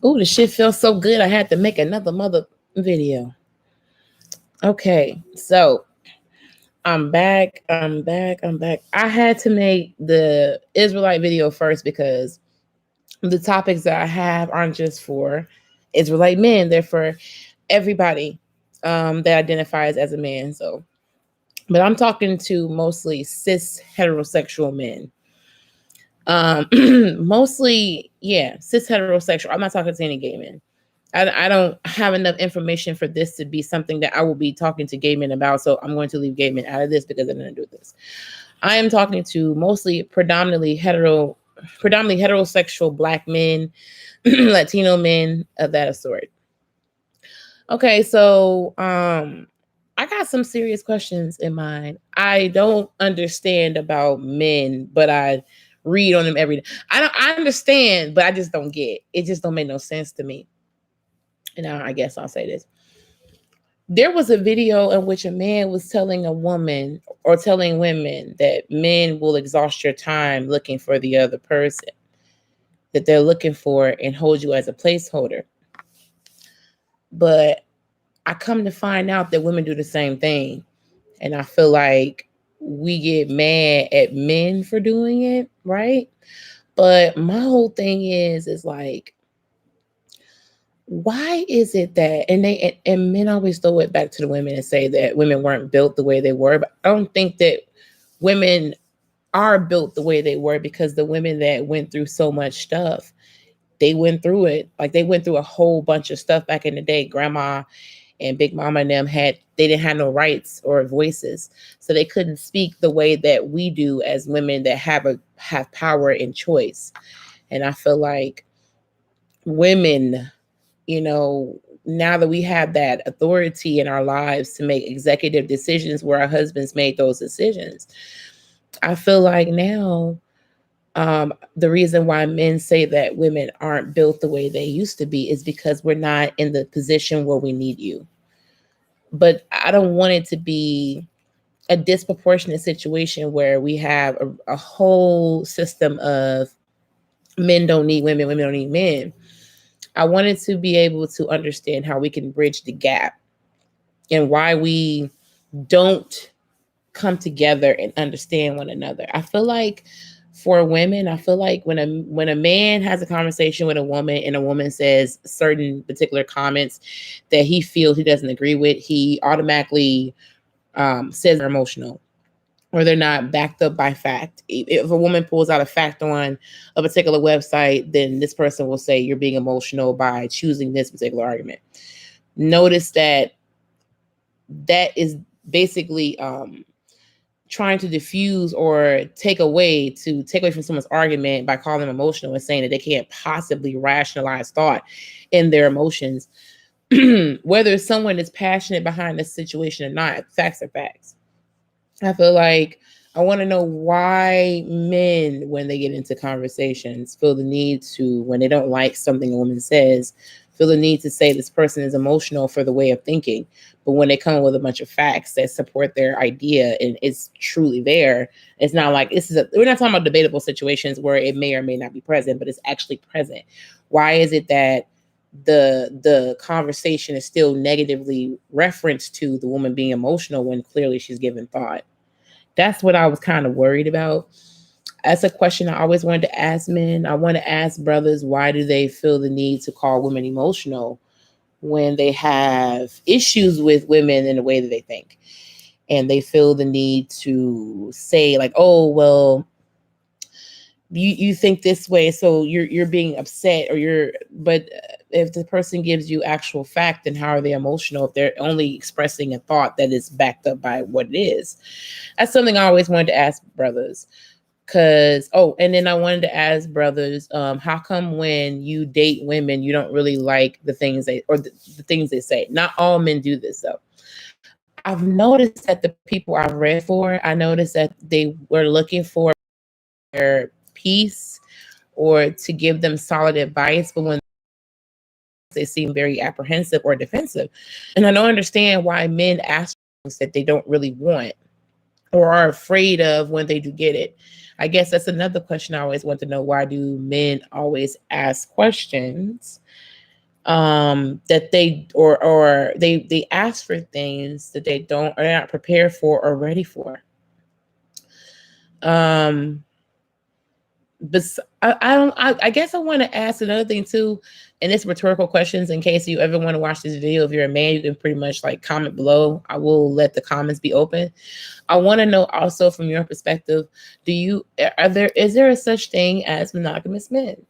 Oh, the shit feels so good. I had to make another mother video. Okay, so I'm back. I had to make the Israelite video first because the topics that I have aren't just for Israelite men, they're for everybody that identifies as a man. So, but I'm talking to mostly cis heterosexual men. Mostly, yeah, cis heterosexual. I'm not talking to any gay men. I don't have enough information for this to be something that I will be talking to gay men about. So I'm going to leave gay men out of this because I'm going to do this. I am talking to mostly predominantly heterosexual Black men, Latino men of that sort. Okay, so I got some serious questions in mind. I don't understand about men, but I read on them every day. I understand, but I just don't get. It just don't make no sense to me. And I guess I'll say this. There was a video in which a man was telling a woman or telling women that men will exhaust your time looking for the other person that they're looking for and hold you as a placeholder. But I come to find out that women do the same thing. And I feel like we get mad at men for doing it, right? But my whole thing is like, why is it that and men always throw it back to the women and say that women weren't built the way they were, but I don't think that women are built the way they were because the women that went through so much stuff, they went through it. Like they went through a whole bunch of stuff back in the day. Grandma and Big Mama and them they didn't have no rights or voices. So they couldn't speak the way that we do as women that have power and choice. And I feel like women, now that we have that authority in our lives to make executive decisions where our husbands made those decisions, I feel like now the reason why men say that women aren't built the way they used to be is because we're not in the position where we need you. But I don't want it to be a disproportionate situation where we have a whole system of men don't need women, women don't need men. I wanted to be able to understand how we can bridge the gap and why we don't come together and understand one another. I feel like for women, I feel like when a man has a conversation with a woman and a woman says certain particular comments that he feels he doesn't agree with, he automatically says they're emotional or they're not backed up by fact. If a woman pulls out a fact on a particular website, then this person will say you're being emotional by choosing this particular argument. Notice that is basically trying to diffuse or take away from someone's argument by calling them emotional and saying that they can't possibly rationalize thought in their emotions. Whether someone is passionate behind the situation or not, facts are facts. I feel like I want to know why men, when they get into conversations, feel the need to, when they don't like something a woman says, feel the need to say this person is emotional for the way of thinking. But when they come with a bunch of facts that support their idea and it's truly there, it's not like we're not talking about debatable situations where it may or may not be present, but it's actually present. Why is it that the conversation is still negatively referenced to the woman being emotional when clearly she's given thought? That's what I was kind of worried about. That's a question I always wanted to ask men. I want to ask brothers, why do they feel the need to call women emotional when they have issues with women in the way that they think? And they feel the need to say like, oh, well, you think this way, so you're being upset but if the person gives you actual fact, then how are they emotional if they're only expressing a thought that is backed up by what it is? That's something I always wanted to ask brothers. And then I wanted to ask brothers, how come when you date women, you don't really like the things the things they say? Not all men do this though. I've noticed that the people I've read for, I noticed that they were looking for their peace or to give them solid advice, but when they seem very apprehensive or defensive. And I don't understand why men ask things that they don't really want or are afraid of when they do get it. I guess that's another question I always want to know. Why do men always ask questions that they or they ask for things that they don't are not prepared for or ready for. But I guess I want to ask another thing too, and it's rhetorical questions in case you ever want to watch this video. If you're a man, you can pretty much like comment below. I will let the comments be open. I want to know also from your perspective, is there a such thing as monogamous men?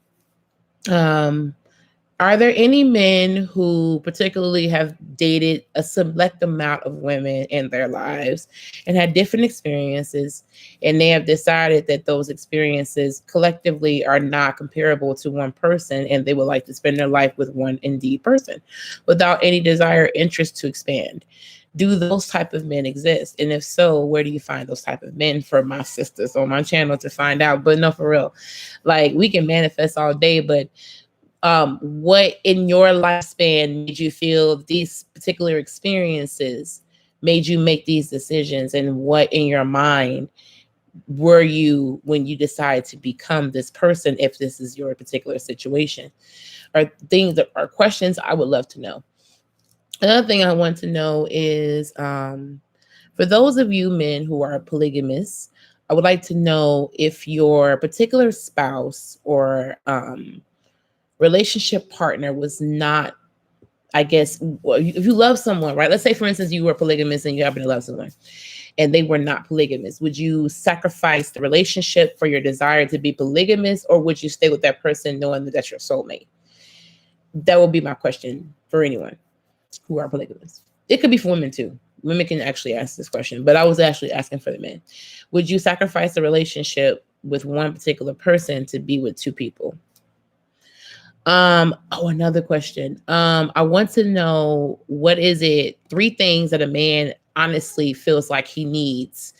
Are there any men who particularly have dated a select amount of women in their lives and had different experiences, and they have decided that those experiences collectively are not comparable to one person, and they would like to spend their life with one indeed person without any desire or interest to expand? Do those type of men exist? And if so, where do you find those type of men for my sisters on my channel to find out? But no, for real, like we can manifest all day, but what in your lifespan made you feel these particular experiences made you make these decisions, and what in your mind were you when you decide to become this person, if this is your particular situation, or things that are questions I would love to know. Another thing I want to know is for those of you men who are polygamous, I would like to know if your particular spouse or relationship partner was not, I guess, if you love someone, right? Let's say, for instance, you were polygamous and you happen to love someone and they were not polygamous. Would you sacrifice the relationship for your desire to be polygamous, or would you stay with that person knowing that that's your soulmate? That would be my question for anyone who are polygamous. It could be for women too. Women can actually ask this question, but I was actually asking for the men. Would you sacrifice the relationship with one particular person to be with two people? Another question. I want to know, what is it, 3 things that a man honestly feels like he needs.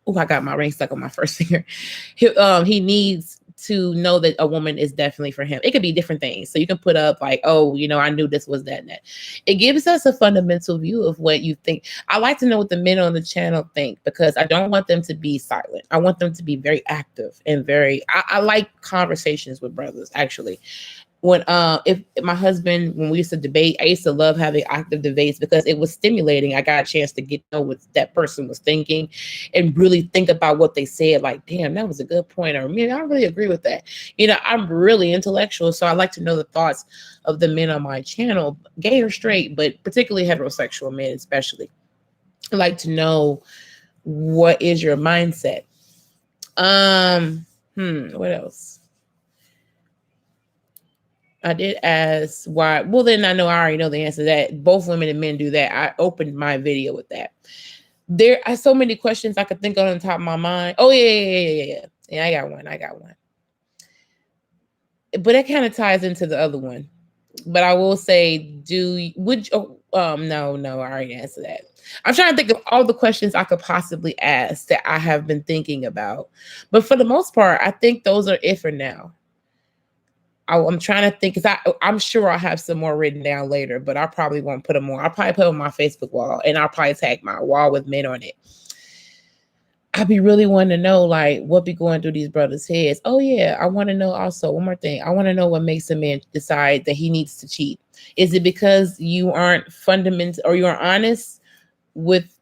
Oh, I got my ring stuck on my first finger. He needs to know that a woman is definitely for him. It could be different things. So you can put up like, oh, I knew this was that and that. It gives us a fundamental view of what you think. I like to know what the men on the channel think, because I don't want them to be silent. I want them to be very active and I like conversations with brothers, actually. When if my husband, when we used to debate, I used to love having active debates because it was stimulating. I got a chance to get to know what that person was thinking and really think about what they said. Like, damn, that was a good point. Or, man, I really agree with that. I'm really intellectual, so I like to know the thoughts of the men on my channel, gay or straight, but particularly heterosexual men, especially. I like to know, what is your mindset? What else? I did ask why. Well, then I already know the answer to that. Both women and men do that. I opened my video with that. There are so many questions I could think on the top of my mind. Oh, yeah. Yeah, I got one. But that kind of ties into the other one. But I will say, no, I already answered that. I'm trying to think of all the questions I could possibly ask that I have been thinking about. But for the most part, I think those are it for now. I'm trying to think, because I'm sure I'll have some more written down later, but I probably won't put them more. I'll probably put them on my Facebook wall, and I'll probably tag my wall with men on it. I'd be really wanting to know, like, what be going through these brothers' heads. Oh, yeah. I want to know also, one more thing. I want to know what makes a man decide that he needs to cheat. Is it because you aren't fundamental, or you are honest with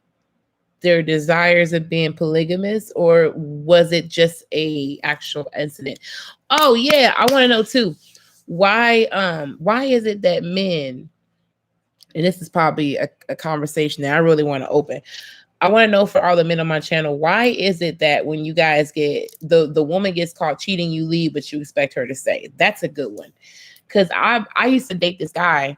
their desires of being polygamous, or was it just a actual incident? Oh yeah, I want to know too, why is it that men, and this is probably a conversation that I really want to open. I want to know, for all the men on my channel, why is it that when you guys get the woman gets caught cheating, you leave, but you expect her to stay? That's a good one, because I used to date this guy.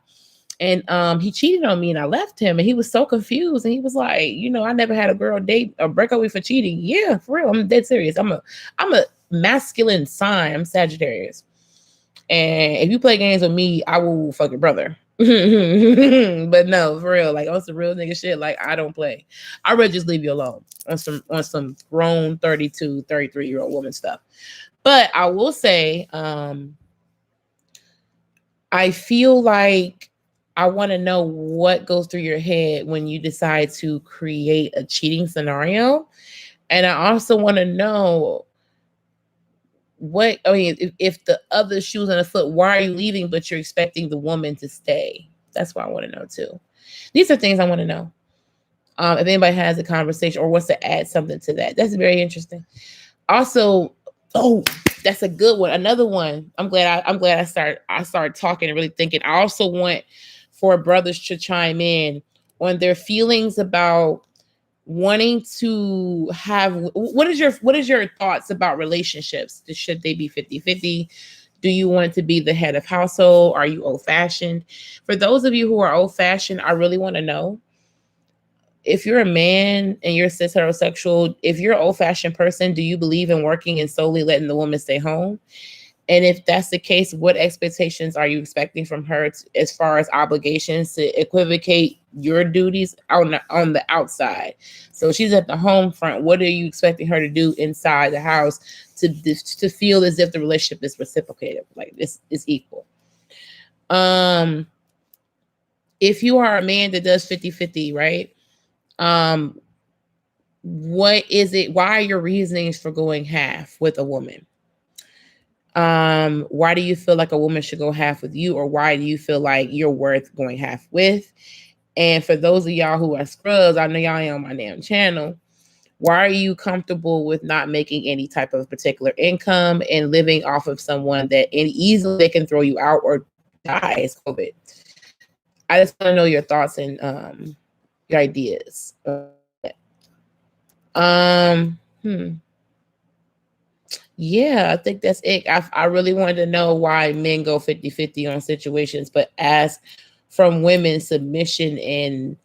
And he cheated on me, and I left him, and he was so confused. And he was like, I never had a girl date or break up with for cheating. Yeah, for real. I'm dead serious. I'm a masculine sign. I'm Sagittarius. And if you play games with me, I will fuck your brother. But no, for real, like on some real nigga shit, like I don't play. I'd rather just leave you alone on some grown 32, 33-year-old woman stuff. But I will say, I feel like I want to know what goes through your head when you decide to create a cheating scenario. And I also want to know if the other shoe's on the foot, why are you leaving, but you're expecting the woman to stay? That's what I want to know too. These are things I want to know. If anybody has a conversation or wants to add something to that, that's very interesting. Also, oh, that's a good one. Another one. I'm glad I started talking and really thinking. I also want for brothers to chime in on their feelings about wanting to have, what is your thoughts about relationships? Should they be 50-50? Do you want to be the head of household? Are you old-fashioned? For those of you who are old-fashioned, I really want to know, if you're a man and you're cis heterosexual, if you're an old-fashioned person, do you believe in working and solely letting the woman stay home? And if that's the case, what expectations are you expecting from her as far as obligations to equivocate your duties on the outside? So she's at the home front. What are you expecting her to do inside the house to feel as if the relationship is reciprocated, like this is equal? If you are a man that does 50-50, right? What is it? Why are your reasonings for going half with a woman? Why do you feel like a woman should go half with you, or why do you feel like you're worth going half with? And for those of y'all who are scrubs, I know y'all ain't on my damn channel. Why are you comfortable with not making any type of particular income and living off of someone that easily they can throw you out or die as COVID? I just want to know your thoughts and your ideas. Yeah, I think that's it. I really wanted to know why men go 50-50 on situations, but ask from women submission and,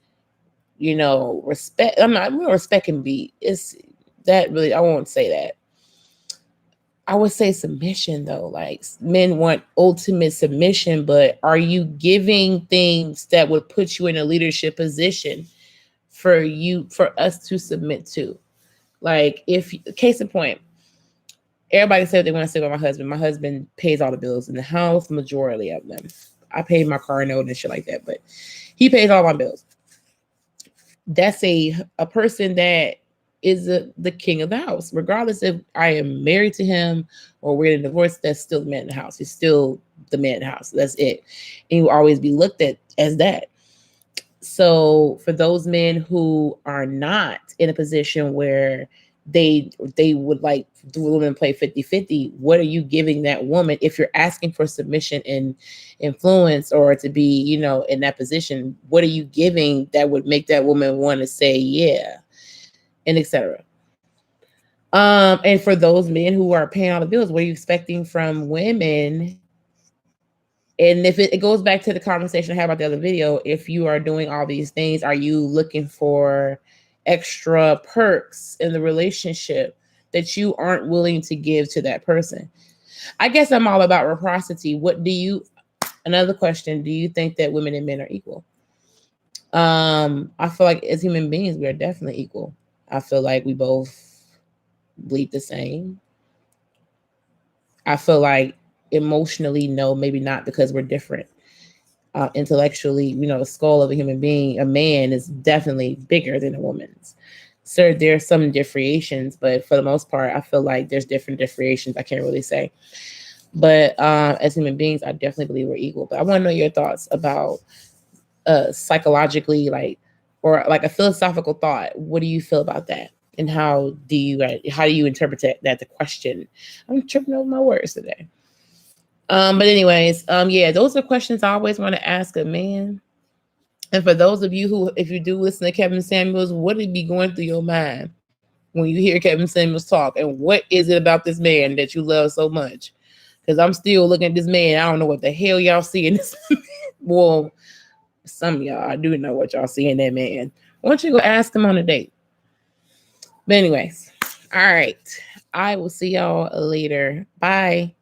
respect. Respect can be, it's that really, I won't say that. I would say submission though. Like, men want ultimate submission, but are you giving things that would put you in a leadership position for us to submit to? Like, if case in point, everybody said they want to stay with my husband. My husband pays all the bills in the house, majority of them. I pay my car note and shit like that, but he pays all my bills. That's a person that is the king of the house. Regardless if I am married to him or we're in a divorce, that's still the man in the house. He's still the man in the house. That's it. And he will always be looked at as that. So for those men who are not in a position where they would like the woman play 50-50, what are you giving that woman? If you're asking for submission and influence or to be, in that position, what are you giving that would make that woman want to say yeah, and etc. And for those men who are paying all the bills, what are you expecting from women? And if it goes back to the conversation I had about the other video, if you are doing all these things, are you looking for extra perks in the relationship that you aren't willing to give to that person? I guess I'm all about reciprocity. Another question, do you think that women and men are equal? I feel like as human beings, we are definitely equal. I feel like we both bleed the same. I feel like emotionally, no, maybe not, because we're different. Intellectually, the skull of a human being, a man, is definitely bigger than a woman's. So there are some differentiations, but for the most part, I feel like there's different differentiations. I can't really say. But as human beings, I definitely believe we're equal. But I want to know your thoughts about psychologically, or a philosophical thought. What do you feel about that? And how do you interpret that? The question. I'm tripping over my words today. But anyways, yeah, those are questions I always want to ask a man. And for those of you who, if you do listen to Kevin Samuels, what would be going through your mind when you hear Kevin Samuels talk? And what is it about this man that you love so much? Because I'm still looking at this man. I don't know what the hell y'all see in this. Well, some of y'all, I do know what y'all see in that man. Why don't you go ask him on a date? But anyways, all right. I will see y'all later. Bye.